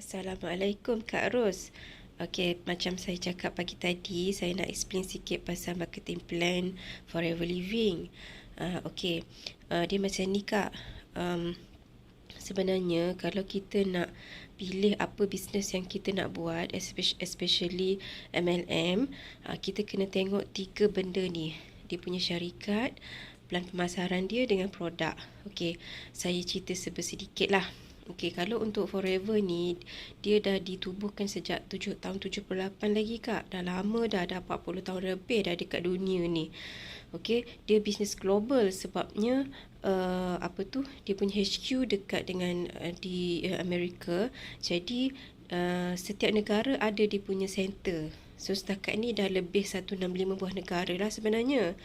Assalamualaikum Kak Ros. Okey, macam saya cakap pagi tadi, saya nak explain sikit pasal marketing plan Forever Living. Okey, dia macam ni Kak. Sebenarnya kalau kita nak pilih apa bisnes yang kita nak buat, especially MLM, kita kena tengok 3 benda ni. Dia punya syarikat, plan pemasaran dia dengan produk. Okey, saya cerita sedikit lah. Okey, kalau untuk Forever ni, dia dah ditubuhkan sejak tahun 78 lagi Kak. Dah lama dah, 40 tahun lebih dah dekat dunia ni. Okey, dia bisnes global sebabnya dia punya HQ dekat dengan di Amerika. Jadi setiap negara ada dia punya center. So setakat ni dah lebih 165 buah negara lah sebenarnya.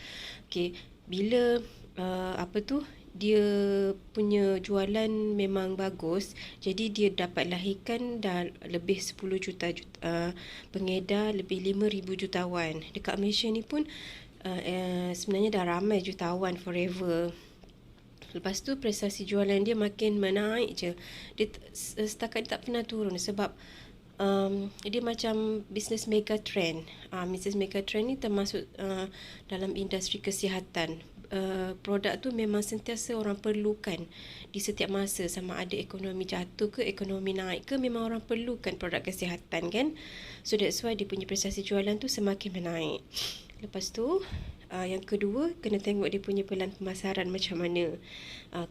Okey, bila dia punya jualan memang bagus, jadi dia dapat lahirkan dah lebih 10 juta pengedar, lebih 5,000 jutawan. Dekat Malaysia ni pun sebenarnya dah ramai jutawan Forever. Lepas tu prestasi jualan dia makin menaik je. Dia setakat dia tak pernah turun sebab dia macam bisnes mega trend. Bisnes mega trend ni termasuk dalam industri kesihatan. Produk tu memang sentiasa orang perlukan di setiap masa, sama ada ekonomi jatuh ke ekonomi naik ke, memang orang perlukan produk kesihatan kan. So that's why dia punya prestasi jualan tu semakin menaik. Lepas tu yang kedua, kena tengok dia punya pelan pemasaran macam mana.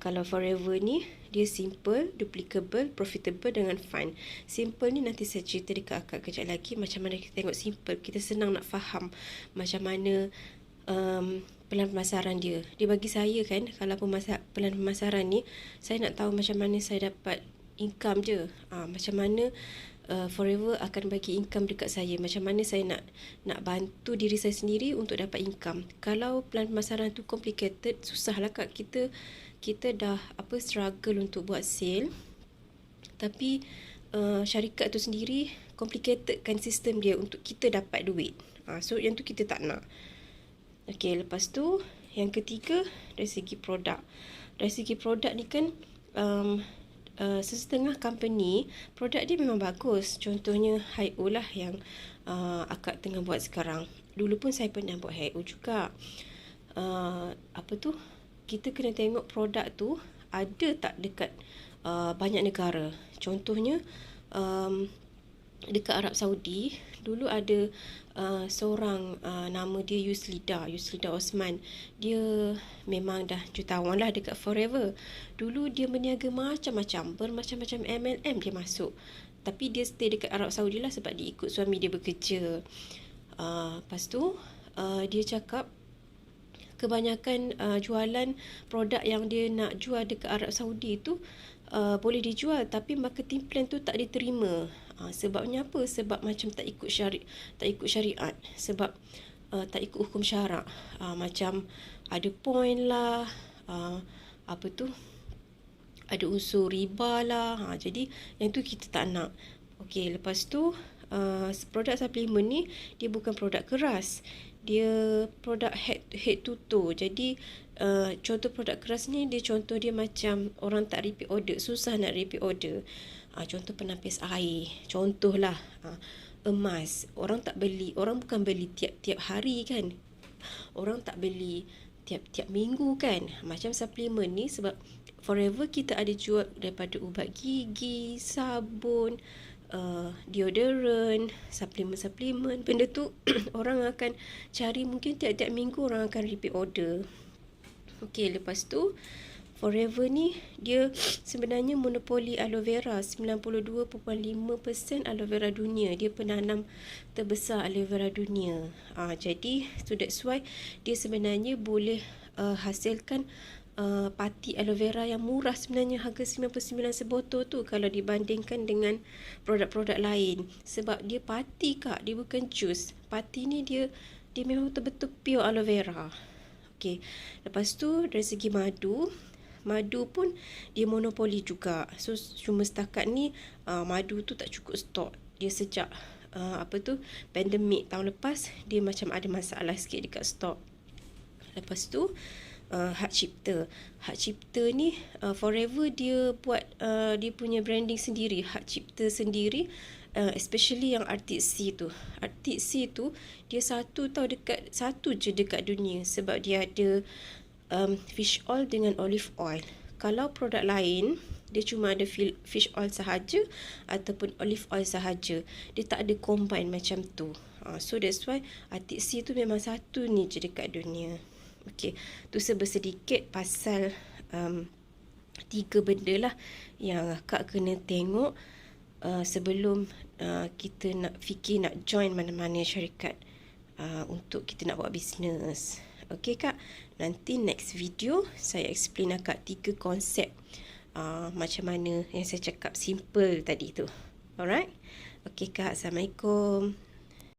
Kalau Forever ni, dia simple, duplicable, profitable dengan fun. Simple ni nanti saya cerita dekat akak kejap lagi macam mana kita tengok simple. Kita senang nak faham macam mana pelan pemasaran dia. Dia bagi saya kan, kalau pelan pemasaran ni, saya nak tahu macam mana saya dapat income je. Macam mana Forever akan bagi income dekat saya. Macam mana saya nak bantu diri saya sendiri untuk dapat income. Kalau pelan pemasaran tu complicated, susah lah Kak. Kita dah struggle untuk buat sale. Tapi syarikat tu sendiri complicated kan sistem dia untuk kita dapat duit. So yang tu kita tak nak. Okey, lepas tu yang ketiga, dari segi produk. Dari segi produk ni kan sesetengah company produk dia memang bagus. Contohnya Hi-O lah yang akak tengah buat sekarang. Dulu pun saya pernah buat Hi-O juga. Kita kena tengok produk tu ada tak dekat banyak negara. Contohnya dekat Arab Saudi dulu ada seorang nama dia Yuslida Osman. Dia memang dah jutawan lah dekat Forever. Dulu dia berniaga bermacam-macam MLM dia masuk. Tapi dia stay dekat Arab Saudi lah sebab dia ikut suami dia bekerja. Lepas tu dia cakap kebanyakan jualan produk yang dia nak jual dekat Arab Saudi tu boleh dijual, tapi marketing plan tu tak diterima. Sebabnya apa? Sebab macam tak ikut syariat, sebab tak ikut hukum syarak. Macam ada point lah, ada unsur riba lah. Jadi yang tu kita tak nak. Okey, lepas tu produk suplemen ni dia bukan produk keras. Dia produk head to toe. Jadi contoh produk keras ni, contoh dia macam orang tak repeat order, susah nak repeat order. Contoh penapis air, contohlah emas. Orang tak beli, orang bukan beli tiap-tiap hari kan. Orang tak beli tiap-tiap minggu kan. Macam suplemen ni, sebab Forever kita ada jual daripada ubat gigi, sabun, deodorant, suplemen. Benda tu orang akan cari, mungkin tiap-tiap minggu orang akan repeat order. Okey, lepas tu Forever ni dia sebenarnya monopoli aloe vera. 92.5% aloe vera dunia. Dia penanam terbesar aloe vera dunia. Jadi so that's why dia sebenarnya boleh hasilkan pati aloe vera yang murah, sebenarnya harga 99 sebotol tu kalau dibandingkan dengan produk-produk lain. Sebab dia pati Kak, dia bukan jus. Pati ni dia memang betul-betul pure aloe vera. Okey, lepas tu dari segi madu pun dia monopoli juga. So cuma setakat ni madu tu tak cukup stok. Dia sejak pandemik tahun lepas, dia macam ada masalah sikit dekat stok. Lepas tu Hak Cipta. Hak Cipta ni forever dia buat dia punya branding sendiri, hak cipta sendiri. Especially yang Arctic Sea tu. Arctic Sea tu dia satu je dekat dunia, sebab dia ada fish oil dengan olive oil. Kalau produk lain dia cuma ada fish oil sahaja ataupun olive oil sahaja. Dia tak ada combine macam tu. So that's why Arctic Sea tu memang satu ni je dekat dunia. Okey, tu sedikit pasal 3 benda lah yang akak kena tengok sebelum kita nak fikir nak join mana-mana syarikat untuk kita nak buat bisnes. Okey kak, nanti next video saya explain akak 3 konsep macam mana yang saya cakap simple tadi tu. Alright? Okey kak, Assalamualaikum.